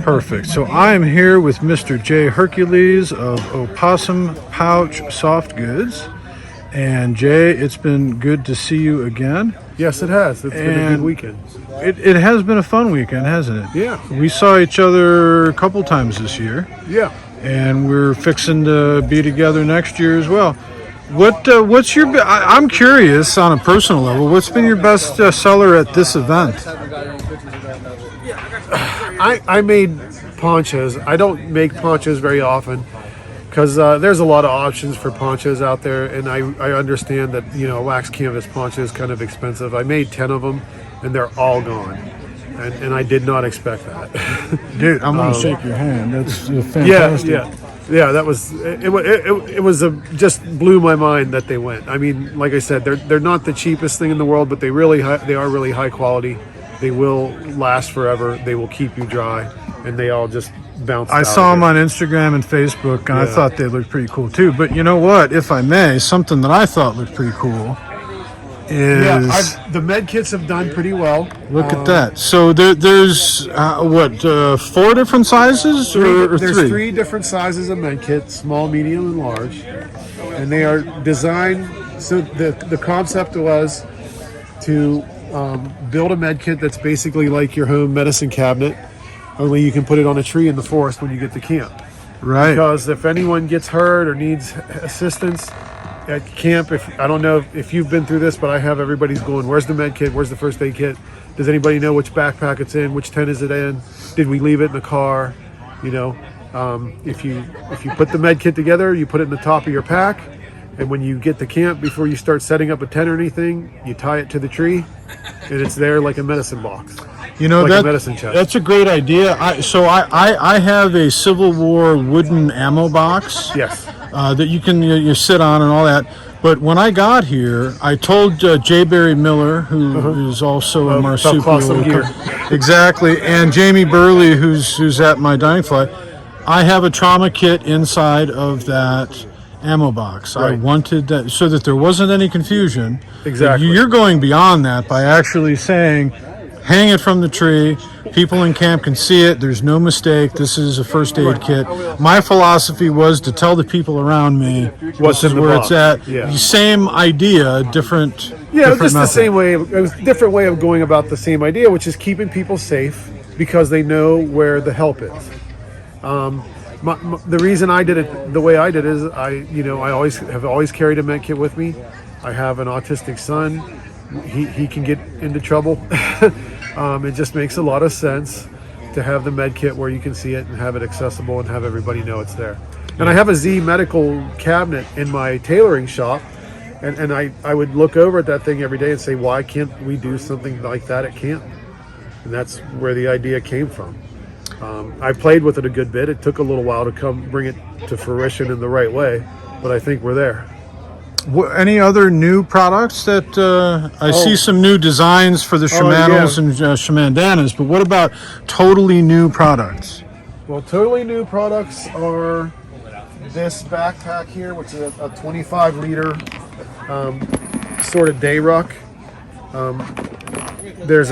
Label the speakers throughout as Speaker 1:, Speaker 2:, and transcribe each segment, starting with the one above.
Speaker 1: Perfect. So I am here with Mr. Jay Hercules of Opossum Pouch Soft Goods. And Jay, it's been good to see you again.
Speaker 2: Yes, it has. It's been a good weekend.
Speaker 1: It has been a fun weekend, hasn't it?
Speaker 2: Yeah.
Speaker 1: We saw each other a couple times this year.
Speaker 2: Yeah.
Speaker 1: And we're fixing to be together next year as well. What's your? I'm curious on a personal level. What's been your best seller at this event?
Speaker 2: I made ponchos. I don't make ponchos very often because there's a lot of options for ponchos out there, and I understand that a wax canvas poncho is kind of expensive. I made 10 of them, and they're all gone, and I did not expect that.
Speaker 1: Dude, I'm gonna shake your hand. That's fantastic.
Speaker 2: Yeah. That was it was just blew my mind that they went. I mean, like I said, they're not the cheapest thing in the world, but they are really high quality. They will last forever. They will keep you dry, and they all just bounce.
Speaker 1: I saw them on Instagram and Facebook, and I thought they looked pretty cool too. But you know what? If I may, something that I thought looked pretty cool is
Speaker 2: the med kits have done pretty well.
Speaker 1: Look at that. So there's 4 different sizes, or
Speaker 2: there's
Speaker 1: three?
Speaker 2: 3 different sizes of med kits: small, medium, and large. And they are designed. So the concept was to build a med kit that's basically like your home medicine cabinet, only you can put it on a tree in the forest when you get to camp.
Speaker 1: Right.
Speaker 2: Because if anyone gets hurt or needs assistance at camp, I don't know if you've been through this, but I have. Everybody's going, where's the med kit? Where's the first aid kit? Does anybody know which backpack it's in? Which tent is it in? Did we leave it in the car? If you put the med kit together, you put it in the top of your pack, and when you get to camp, before you start setting up a tent or anything, you tie it to the tree, and it's there like a medicine box.
Speaker 1: A
Speaker 2: medicine chest.
Speaker 1: That's a great idea. I have a Civil War wooden ammo box.
Speaker 2: Yes.
Speaker 1: That you can you sit on and all that. But when I got here, I told Jay Barry Miller, who is also a marsupial, exactly, and Jamie Burley, who's at my Dining Fly, I have a trauma kit inside of that ammo box. Right. I wanted that so that there wasn't any confusion.
Speaker 2: Exactly.
Speaker 1: You're going beyond that by actually saying, hang it from the tree. People in camp can see it. There's no mistake. This is a first aid kit. My philosophy was to tell the people around me
Speaker 2: what's
Speaker 1: this is where it's at.
Speaker 2: Yeah.
Speaker 1: Same idea, different.
Speaker 2: Yeah,
Speaker 1: different
Speaker 2: just
Speaker 1: method.
Speaker 2: the same way. It was a different way of going about the same idea, which is keeping people safe because they know where the help is. The reason I did it the way I did is I always carried a med kit with me. I have an autistic son. He can get into trouble. It just makes a lot of sense to have the med kit where you can see it and have it accessible and have everybody know it's there. And I have a Z medical cabinet in my tailoring shop, and I would look over at that thing every day and say, why can't we do something like that at camp? And that's where the idea came from. I played with it a good bit. It took a little while to bring it to fruition in the right way, but I think we're there.
Speaker 1: Any other new products that I see some new designs for the shamanals and shamandanas, but what about totally new products?
Speaker 2: Well, totally new products are this backpack here, which is a 25-liter sort of day ruck. These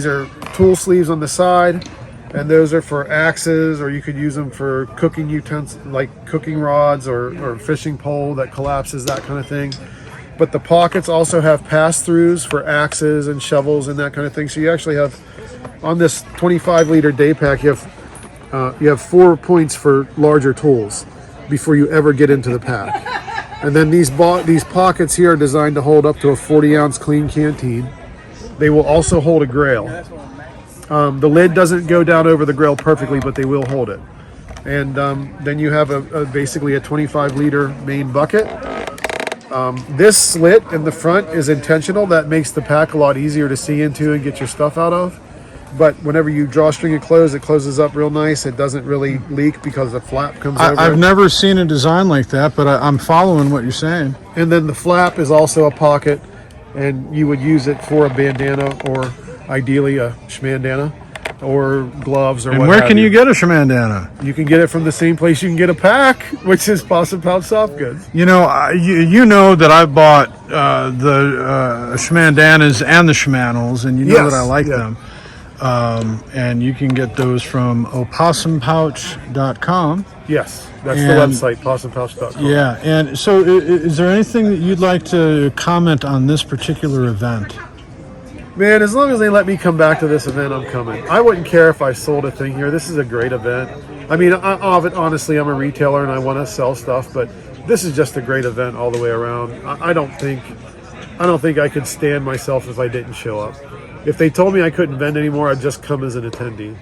Speaker 2: are tool sleeves on the side, and those are for axes, or you could use them for cooking utensils like cooking rods or fishing pole that collapses, that kind of thing. But the pockets also have pass-throughs for axes and shovels and that kind of thing. So you actually have, on this 25-liter day pack, you have 4 points for larger tools before you ever get into the pack. And then these pockets here are designed to hold up to a 40-ounce clean canteen. They will also hold a grail. The lid doesn't go down over the grill perfectly, but they will hold it. And then you have basically a 25-liter main bucket. This slit in the front is intentional. That makes the pack a lot easier to see into and get your stuff out of. But whenever you drawstring it closed, it closes up real nice. It doesn't really leak because the flap comes over.
Speaker 1: I've never seen a design like that, but I'm following what you're saying.
Speaker 2: And then the flap is also a pocket, and you would use it for a bandana or ideally a shmandana or gloves or
Speaker 1: and
Speaker 2: what
Speaker 1: where
Speaker 2: have
Speaker 1: can you get a shmandana?
Speaker 2: You can get it from the same place you can get a pack, which is Opossum Pouch Soft Goods.
Speaker 1: You know that I bought the shmandanas and the shmanals, and you know that I like them. and you can get those from oppossumpouch.com.
Speaker 2: Yes, that's the
Speaker 1: And-
Speaker 2: website, oppossumpouch.com.
Speaker 1: Yeah, and so is there anything that you'd like to comment on this particular event?
Speaker 2: Man, as long as they let me come back to this event, I'm coming. I wouldn't care if I sold a thing here. This is a great event. I mean, honestly, I'm a retailer and I want to sell stuff, but this is just a great event all the way around. I don't think I could stand myself if I didn't show up. If they told me I couldn't vend anymore, I'd just come as an attendee.